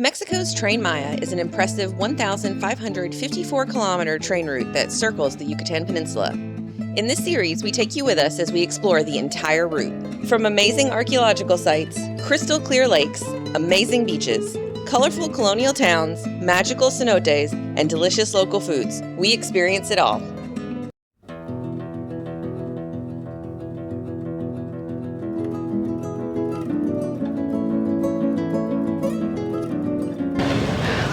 Mexico's Tren Maya is an impressive 1,554-kilometer train route that circles the Yucatan Peninsula. In this series, we take you with us as we explore the entire route. From amazing archaeological sites, crystal clear lakes, amazing beaches, colorful colonial towns, magical cenotes, and delicious local foods, we experience it all.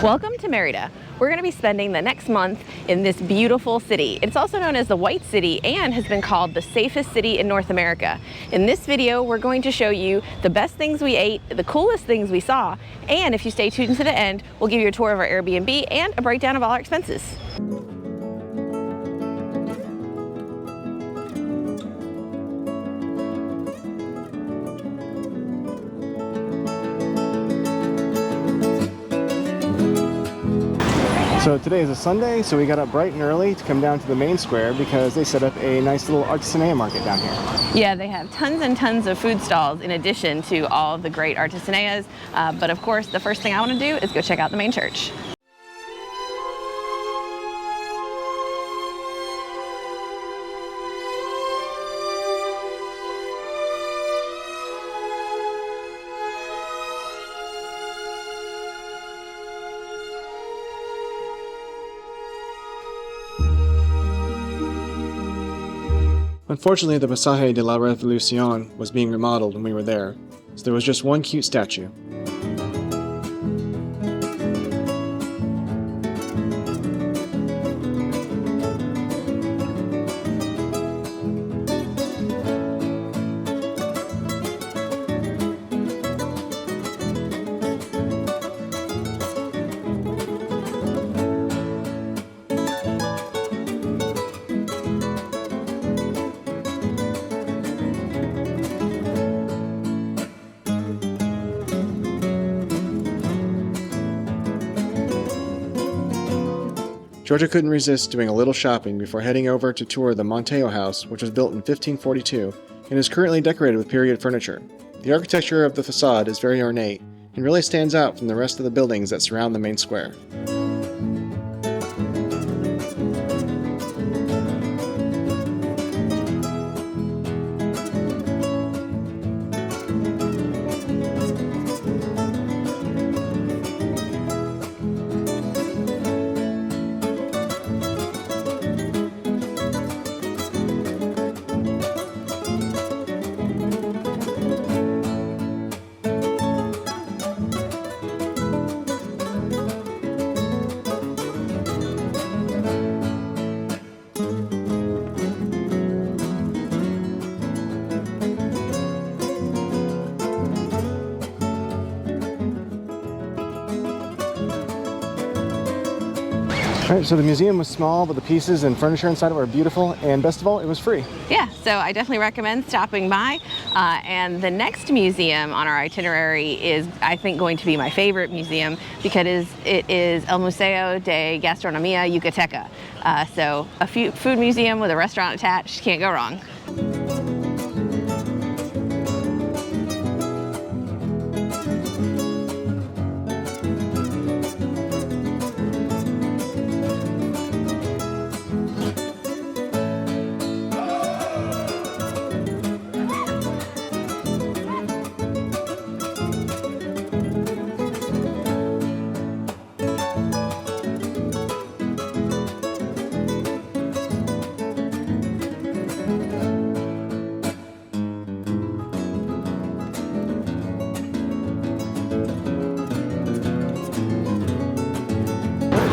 Welcome to Merida. We're going to be spending the next month in this beautiful city. It's also known as the White City and has been called the safest city in North America. In this video, we're going to show you the best things we ate, the coolest things we saw, and if you stay tuned to the end, we'll give you a tour of our Airbnb and a breakdown of all our expenses. So today is a Sunday, so we got up bright and early to come down to the main square because they set up a nice little artisanal market down here. Yeah, they have tons and tons of food stalls in addition to all of the great artisaneas. But of course, the first thing I want to do is go check out the main church. Unfortunately, the Pasejo de la Revolucion was being remodeled when we were there, so there was just one cute statue. Georgia couldn't resist doing a little shopping before heading over to tour the Montejo house, which was built in 1542 and is currently decorated with period furniture. The architecture of the facade is very ornate and really stands out from the rest of the buildings that surround the main square. Alright, so the museum was small, but the pieces and furniture inside it were beautiful, and best of all, it was free. Yeah, so I definitely recommend stopping by. And the next museum on our itinerary is, I think, going to be my favorite museum because it is El Museo de Gastronomia Yucateca. So a food museum with a restaurant attached, can't go wrong.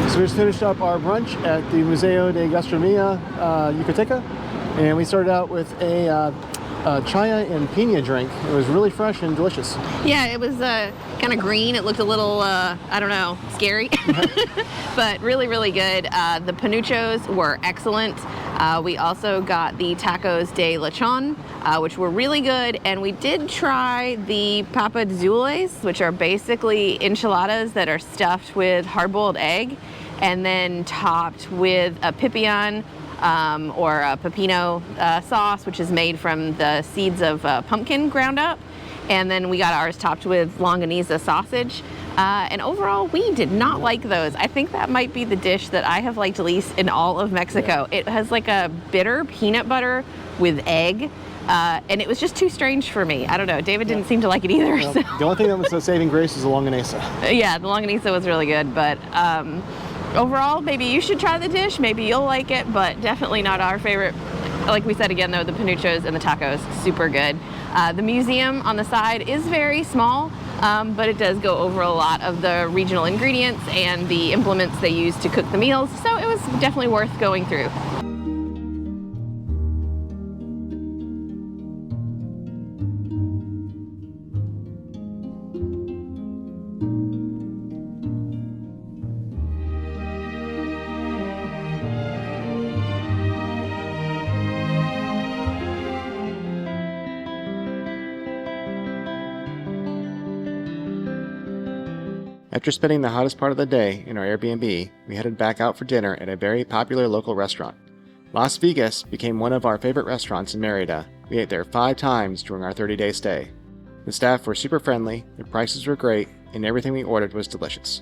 So we just finished up our brunch at the Museo de Gastronomia Yucateca, and we started out with a chaya and piña drink. It was really fresh and delicious. Yeah, it was kind of green. It looked a little, I don't know, scary, but really, really good. The panuchos were excellent. We also got the tacos de lechon, which were really good, and we did try the papazules, which are basically enchiladas that are stuffed with hard-boiled egg and then topped with a pipián or a pepino sauce, which is made from the seeds of pumpkin ground up. and then we got ours topped with longaniza sausage. And overall, we did not like those. I think that might be the dish that I have liked least in all of Mexico. Yeah. It has like a bitter peanut butter with egg, and it was just too strange for me. I don't know. David didn't seem to like it either. Well, so. The only thing that was a saving grace was the longaniza. Yeah, the longaniza was really good, but overall, maybe you should try the dish. Maybe you'll like it, but definitely not our favorite. Like we said again, though, the panuchos and the tacos, super good. The museum on the side is very small, but it does go over a lot of the regional ingredients and the implements they use to cook the meals, so it was definitely worth going through. After spending the hottest part of the day in our Airbnb, we headed back out for dinner at a very popular local restaurant. Las Vigas became one of our favorite restaurants in Merida. We ate there 5 times during our 30-day stay. The staff were super friendly, the prices were great, and everything we ordered was delicious.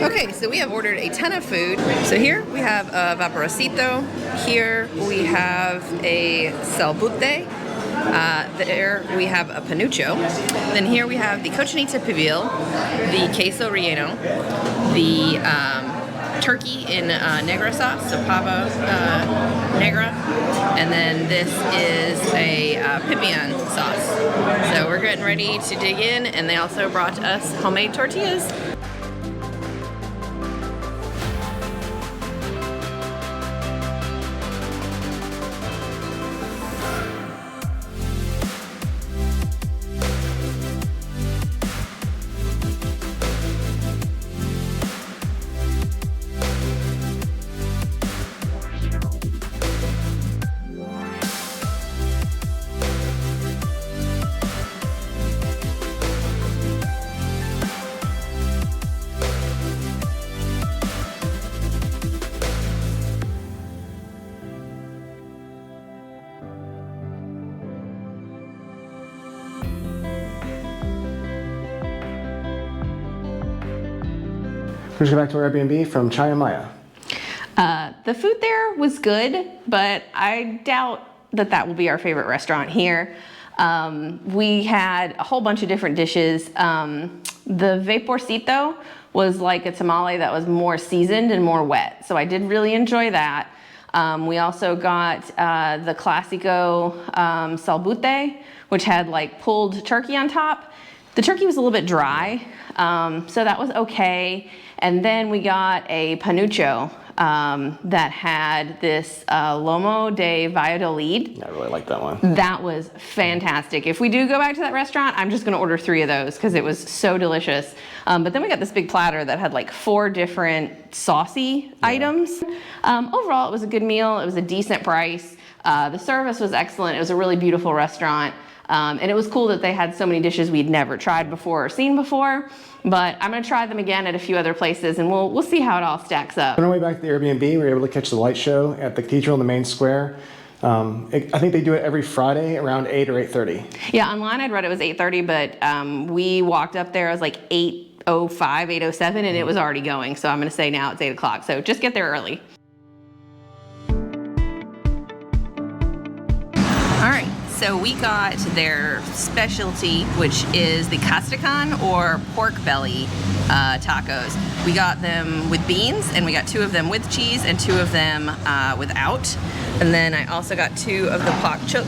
Okay, so we have ordered a ton of food. So here we have a vaporcito. Here we have a salbute. There we have a panucho. Then here we have the cochinita pibil, the queso relleno, the turkey in negra sauce, so pava negra, and then this is a pipián sauce. So we're getting ready to dig in, and they also brought us homemade tortillas. Let's go back to our Airbnb from Chaya Maya. The food there was good, but I doubt that will be our favorite restaurant here. We had a whole bunch of different dishes. The vaporcito was like a tamale that was more seasoned and more wet, so I did really enjoy that. We also got the classico salbute, which had like pulled turkey on top. The turkey was a little bit dry, so that was okay. And then we got a panucho that had this lomo de Valladolid. I really like that one. That was fantastic. If we do go back to that restaurant, I'm just gonna order 3 of those because it was so delicious. But then we got this big platter that had like 4 different saucy items. Overall, it was a good meal. It was a decent price. The service was excellent. It was a really beautiful restaurant. And it was cool that they had so many dishes we'd never tried before or seen before. But I'm gonna try them again at a few other places, and we'll see how it all stacks up. On our way back to the Airbnb, we were able to catch the light show at the cathedral in the main square. I think they do it every Friday around 8 or 8:30. Yeah, online I'd read it was 8:30, but we walked up there, it was like 8:05, 8:07, and it was already going. So I'm gonna say now it's 8 o'clock, so just get there early. All right. So we got their specialty, which is the castacan or pork belly tacos. We got them with beans, and we got 2 of them with cheese and 2 of them without. And then I also got 2 of the pak chuk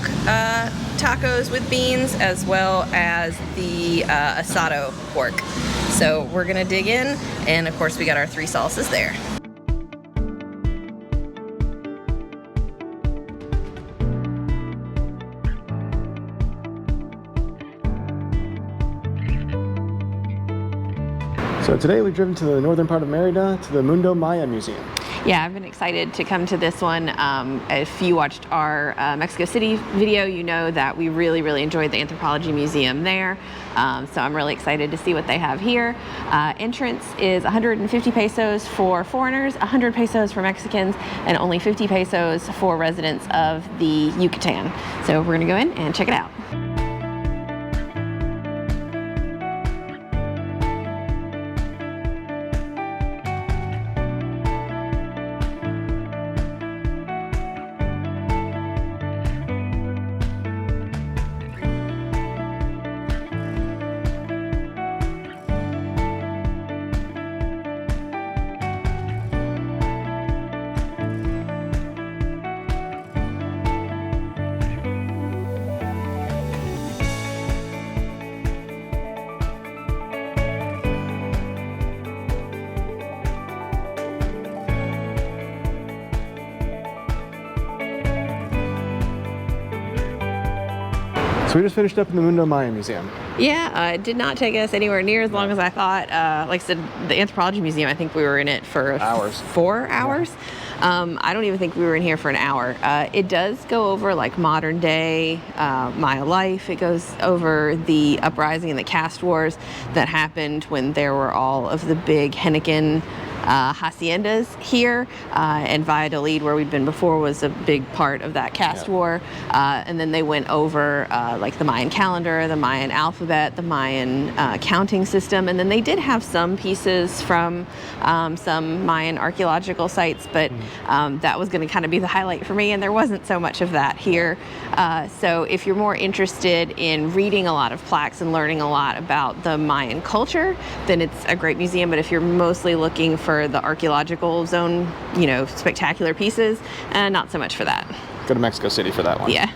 tacos with beans, as well as the asado pork. So we're gonna dig in, and of course we got our 3 salsas there. So today we've driven to the northern part of Merida to the Mundo Maya Museum. Yeah, I've been excited to come to this one. If you watched our Mexico City video, you know that we really enjoyed the Anthropology Museum there. So I'm really excited to see what they have here. Entrance is 150 pesos for foreigners, 100 pesos for Mexicans, and only 50 pesos for residents of the Yucatan. So we're gonna go in and check it out. So we just finished up in the Mundo Maya Museum. Yeah, it did not take us anywhere near as long as I thought. Like I said, the Anthropology Museum, I think we were in it for Hours. 4 hours. Yeah. I don't even think we were in here for an hour. It does go over like modern day Maya life. It goes over the uprising and the caste wars that happened when there were all of the big Hennecan haciendas here, and Valladolid, where we'd been before, was a big part of that caste war. And then they went over like the Mayan calendar, the Mayan alphabet, the Mayan counting system, and then they did have some pieces from some Mayan archaeological sites, but that was going to kind of be the highlight for me, and there wasn't so much of that here. So if you're more interested in reading a lot of plaques and learning a lot about the Mayan culture, then it's a great museum. But if you're mostly looking for the archaeological zone, you know, spectacular pieces, not so much for that. Go to Mexico City for that one. Yeah.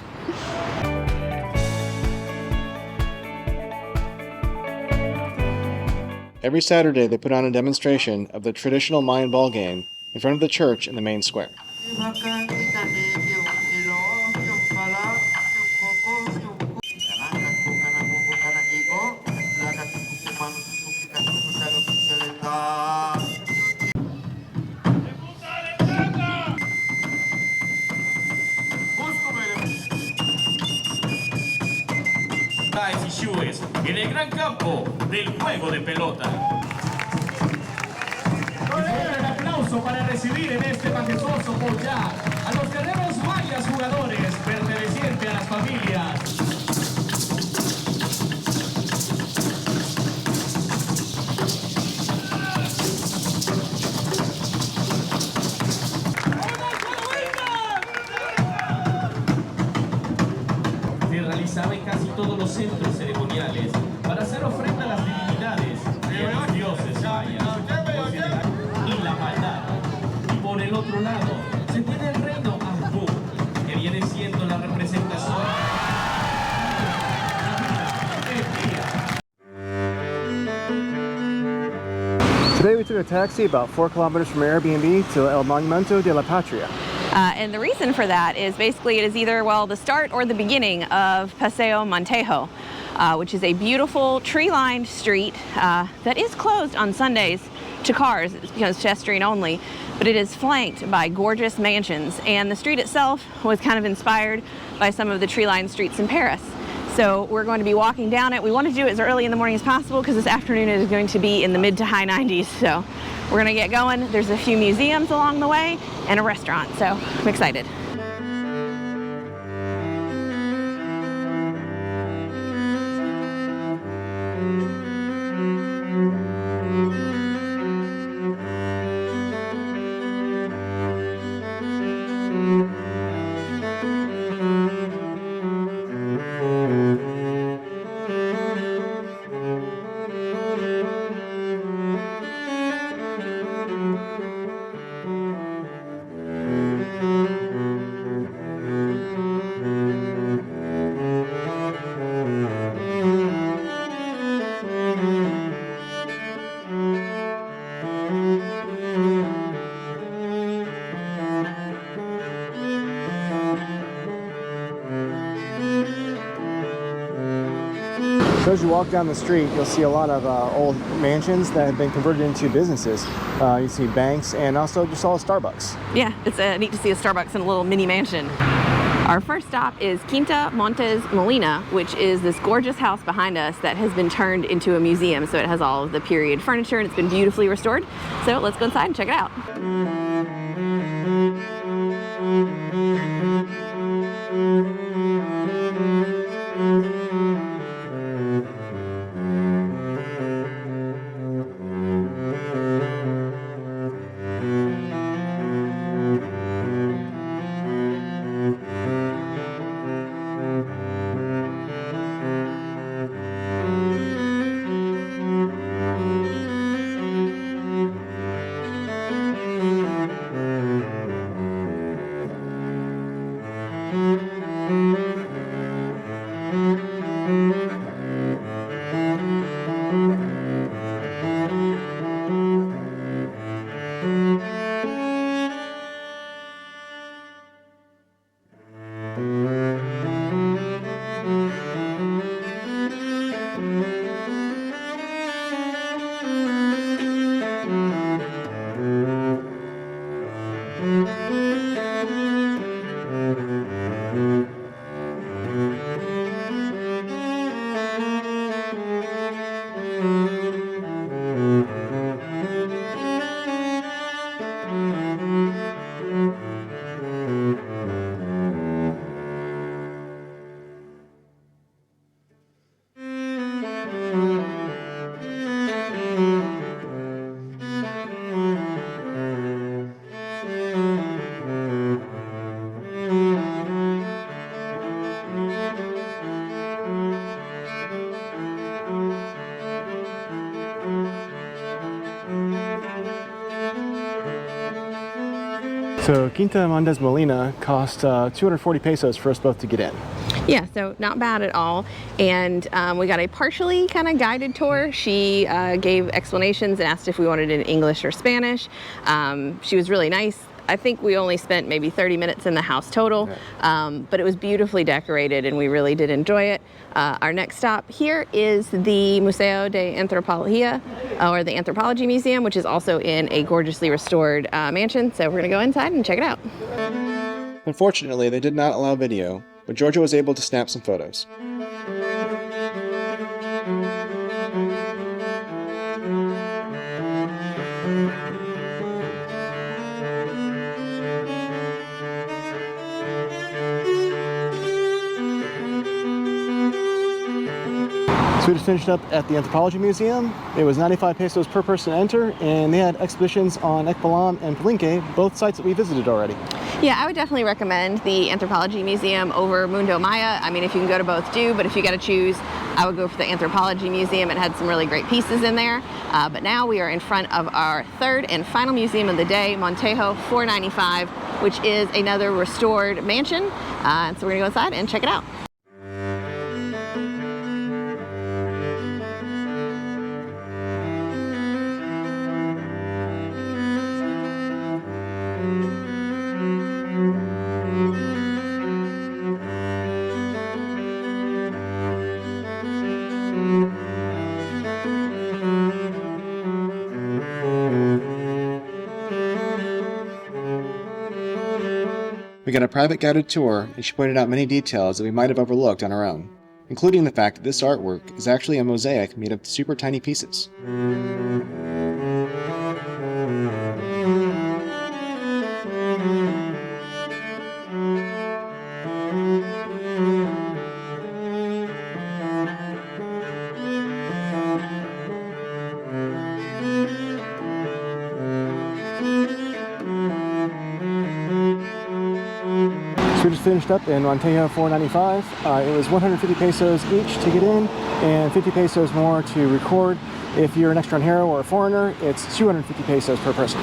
Every Saturday they put on a demonstration of the traditional Mayan ball game in front of the church in the main square. Y shoes en el gran campo del juego de pelota. Un aplauso para recibir en este majestuoso collar a los guerreros mayas jugadores pertenecientes a las familias. Se realizaba en casi todos los centros ceremoniales para hacer ofrenda a las divinidades de los dioses mayas y la maldad. Y por el otro lado se tiene el reino Abu, que viene siendo la representación Today we took a taxi about 4 kilometers from AirBnb to El Monumento de la Patria. And the reason for that is basically it is either, well, the start or the beginning of Pasejo Montejo, which is a beautiful tree-lined street that is closed on Sundays to cars. It's because pedestrian only, but it is flanked by gorgeous mansions. And the street itself was kind of inspired by some of the tree-lined streets in Paris. So we're going to be walking down it. We want to do it as early in the morning as possible because this afternoon it is going to be in the mid to high 90s. So we're going to get going. There's a few museums along the way and a restaurant, so I'm excited. So as you walk down the street, you'll see a lot of old mansions that have been converted into businesses. You see banks and also just all Starbucks. Yeah, it's neat to see a Starbucks in a little mini mansion. Our first stop is Quinta Montes Molina, which is this gorgeous house behind us that has been turned into a museum. So it has all of the period furniture and it's been beautifully restored. So let's go inside and check it out. So Quinta Montes Molina cost 240 pesos for us both to get in. Yeah, so not bad at all. And we got a partially kind of guided tour. She gave explanations and asked if we wanted it in English or Spanish. She was really nice. I think we only spent maybe 30 minutes in the house total, but it was beautifully decorated and we really did enjoy it. Our next stop here is the Museo de Antropologia, or the Anthropology Museum, which is also in a gorgeously restored mansion. So we're gonna go inside and check it out. Unfortunately, they did not allow video, but Georgia was able to snap some photos. So we just finished up at the Anthropology Museum. It was 95 pesos per person to enter, and they had exhibitions on Ekbalam and Palenque, both sites that we visited already. Yeah, I would definitely recommend the Anthropology Museum over Mundo Maya. I mean, if you can go to both, do, but if you got to choose, I would go for the Anthropology Museum. It had some really great pieces in there. But now we are in front of our third and final museum of the day, Montejo 495, which is another restored mansion. So we're gonna go inside and check it out. We got a private guided tour, and she pointed out many details that we might have overlooked on our own, including the fact that this artwork is actually a mosaic made of super tiny pieces. We just finished up in Montejo 495. It was 150 pesos each to get in and 50 pesos more to record. If you're an extranjero or a foreigner, it's 250 pesos per person.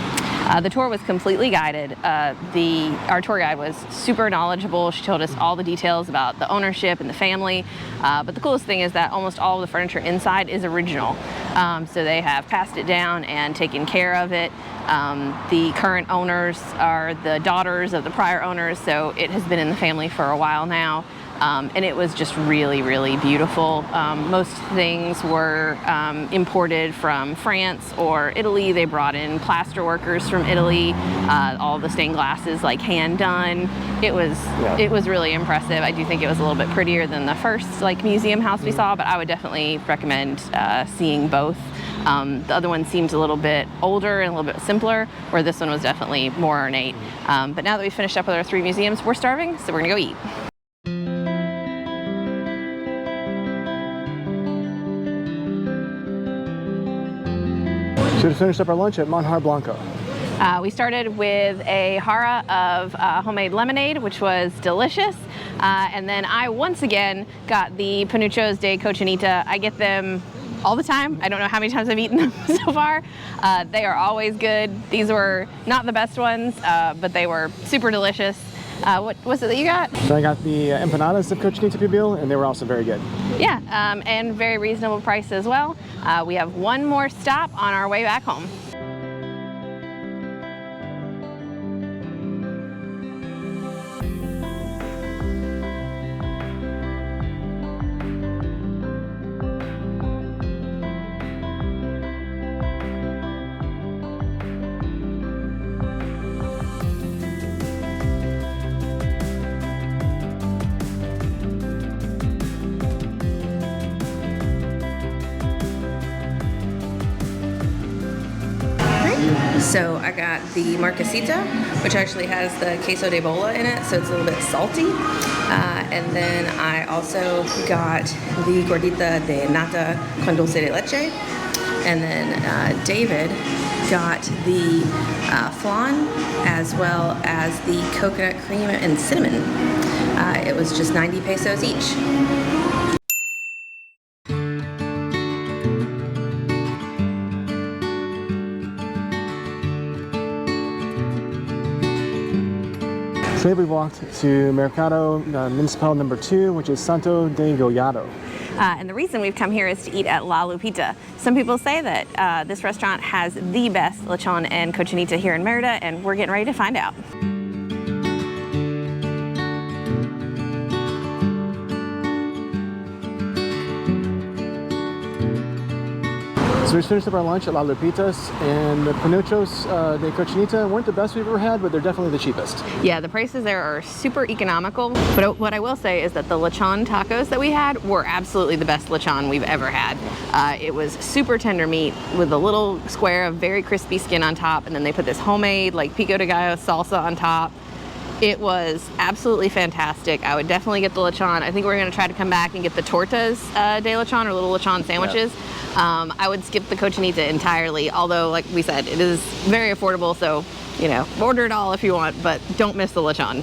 The tour was completely guided. Our tour guide was super knowledgeable. She told us all the details about the ownership and the family. But the coolest thing is that almost all of the furniture inside is original. So they have passed it down and taken care of it. The current owners are the daughters of the prior owners, so it has been in the family for a while now. and it was just really, really beautiful. Most things were imported from France or Italy. They brought in plaster workers from Italy. All the stained glass is like hand done. It was really impressive. I do think it was a little bit prettier than the first like museum house we saw, but I would definitely recommend seeing both. The other one seems a little bit older and a little bit simpler, where this one was definitely more ornate. But now that we finished up with our 3 museums, we're starving, so we're gonna go eat. So we finished up our lunch at Monjar Blanco. We started with a jarra of homemade lemonade, which was delicious. And then I once again got the panuchos de cochinita. I get them all the time. I don't know how many times I've eaten them so far. They are always good. These were not the best ones, but they were super delicious. What was it that you got? So I got the empanadas of cochinita pibil, and they were also very good. Yeah, and very reasonable price as well. We have one more stop on our way back home. So I got the marquesita, which actually has the queso de bola in it, so it's a little bit salty. And then I also got the gordita de nata con dulce de leche. And then David got the flan as well as the coconut cream and cinnamon. It was just 90 pesos each. Today we walked to Mercado Municipal number 2, which is Santo de Gollado. And the reason we've come here is to eat at La Lupita. Some people say that this restaurant has the best lechon and cochinita here in Merida, and we're getting ready to find out. So we finished up our lunch at La Lupita's, and the panuchos de cochinita weren't the best we've ever had, but they're definitely the cheapest. Yeah, the prices there are super economical, but what I will say is that the lechon tacos that we had were absolutely the best lechon we've ever had. It was super tender meat with a little square of very crispy skin on top, and then they put this homemade like pico de gallo salsa on top. It was absolutely fantastic. I would definitely get the lechon. I think we're going to try to come back and get the tortas de lechon, or little lechon sandwiches. Yeah. I would skip the cochinita entirely, although, like we said, it is very affordable, so, you know, order it all if you want, but don't miss the lechon.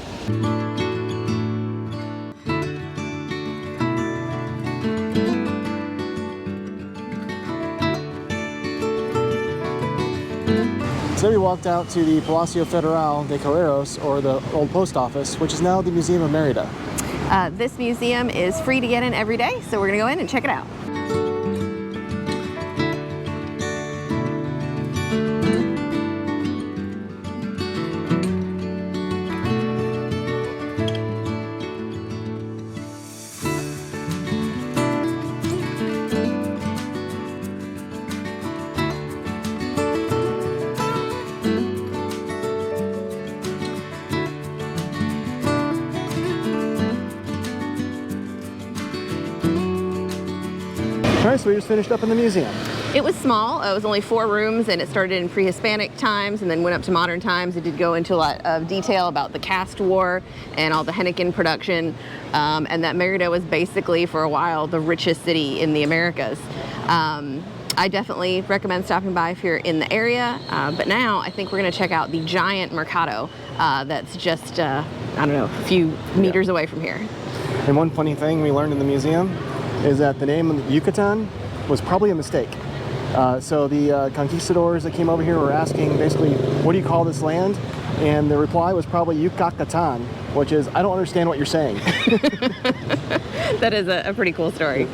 Today we walked out to the Palacio Federal de Correos, or the old post office, which is now the Museum of Merida. This museum is free to get in every day, so we're going to go in and check it out. Alright, so we just finished up in the museum. It was small. It was only 4 rooms, and it started in pre-Hispanic times and then went up to modern times. It did go into a lot of detail about the caste war and all the Henneken production, and that Merida was basically, for a while, the richest city in the Americas. I definitely recommend stopping by if you're in the area, but now I think we're going to check out the giant mercado that's just, I don't know, a few meters away from here. And one funny thing we learned in the museum is that the name of Yucatan was probably a mistake. So the conquistadors that came over here were asking basically, what do you call this land? And the reply was probably Yucatan, which is, I don't understand what you're saying. That is a pretty cool story.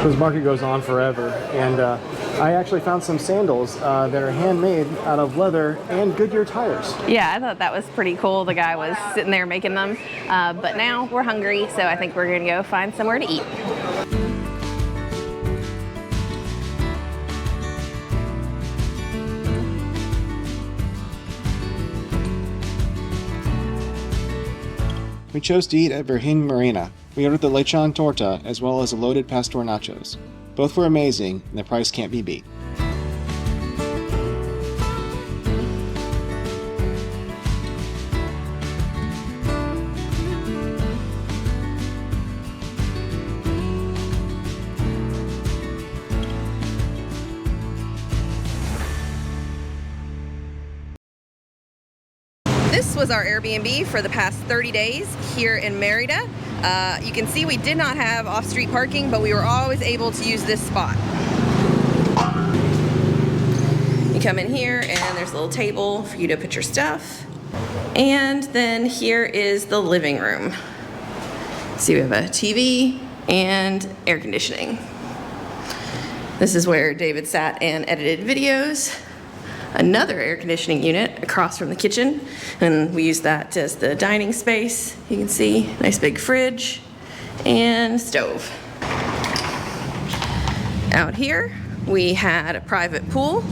This market goes on forever, and I actually found some sandals that are handmade out of leather and Goodyear tires. Yeah, I thought that was pretty cool. The guy was sitting there making them, but now we're hungry, so I think we're gonna go find somewhere to eat. We chose to eat at Morena. We ordered the lechon torta as well as the loaded pastor nachos. Both were amazing, and the price can't be beat. This was our Airbnb for the past 30 days here in Merida. You can see we did not have off-street parking, but we were always able to use this spot. You come in here and there's a little table for you to put your stuff. And then here is the living room. See, we have a TV and air conditioning. This is where David sat and edited videos. Another air conditioning unit across from the kitchen, and we use that as the dining space. You can see nice big fridge and stove. Out here we had a private pool.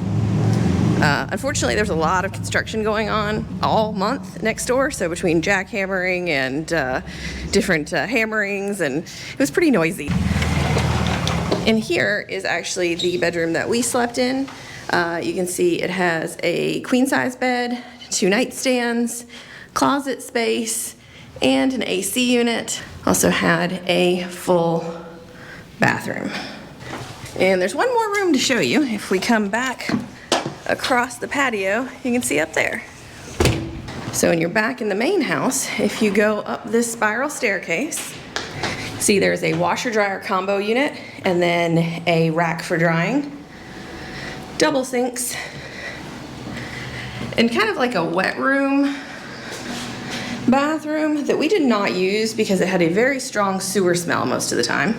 Unfortunately, there's a lot of construction going on all month next door, so between jackhammering and different hammerings, and it was pretty noisy. And here is actually the bedroom that we slept in. You can see it has a queen-size bed, 2 nightstands, closet space, and an AC unit. Also had a full bathroom. And there's one more room to show you. If we come back across the patio, you can see up there. So when you're back in the main house, if you go up this spiral staircase, see there's a washer-dryer combo unit and then a rack for drying. Double sinks, and kind of like a wet room bathroom that we did not use because it had a very strong sewer smell most of the time.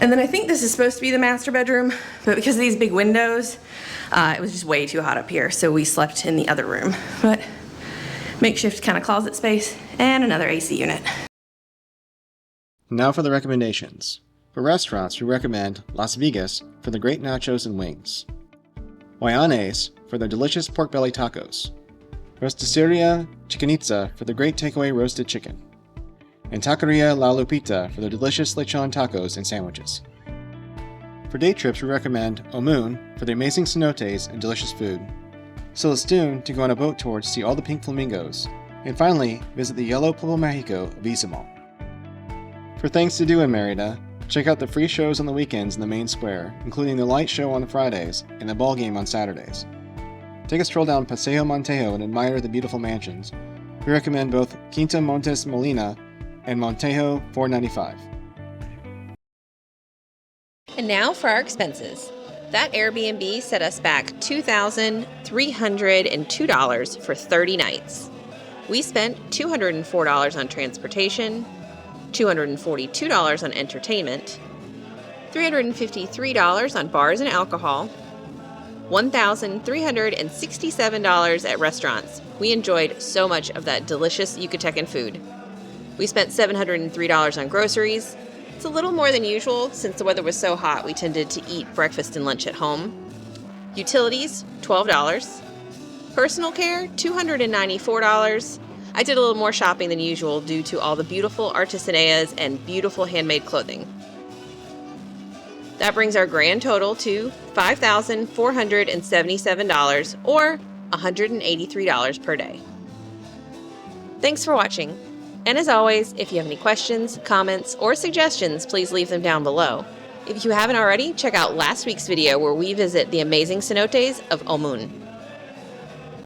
And then I think this is supposed to be the master bedroom, but because of these big windows, it was just way too hot up here, so we slept in the other room. But makeshift kind of closet space and another AC unit. Now for the recommendations. For restaurants, we recommend Las Vigas for the great nachos and wings, Wayan'e's for their delicious pork belly tacos, Rosticeria Chicken Itza for the great takeaway roasted chicken, and Taqueria la Lupita for their delicious lechon tacos and sandwiches. For day trips, we recommend Omun for the amazing cenotes and delicious food, Celestune to go on a boat tour to see all the pink flamingos, and finally, visit the yellow Pueblo Mágico of Izamal. For things to do in Merida, check out the free shows on the weekends in the main square, including the light show on Fridays and the ball game on Saturdays. Take a stroll down Pasejo Montejo and admire the beautiful mansions. We recommend both Quinta Montes Molina and Montejo 495. And now for our expenses. That Airbnb set us back $2,302 for 30 nights. We spent $204 on transportation, $242 on entertainment, $353 on bars and alcohol, $1,367 at restaurants. We enjoyed so much of that delicious Yucatecan food. We spent $703 on groceries. It's a little more than usual since the weather was so hot we tended to eat breakfast and lunch at home. Utilities, $12. Personal care, $294. I did a little more shopping than usual due to all the beautiful artisaneas and beautiful handmade clothing. That brings our grand total to $5,477 or $183 per day. Thanks for watching. And as always, if you have any questions, comments, or suggestions, please leave them down below. If you haven't already, check out last week's video where we visit the amazing cenotes of Omun.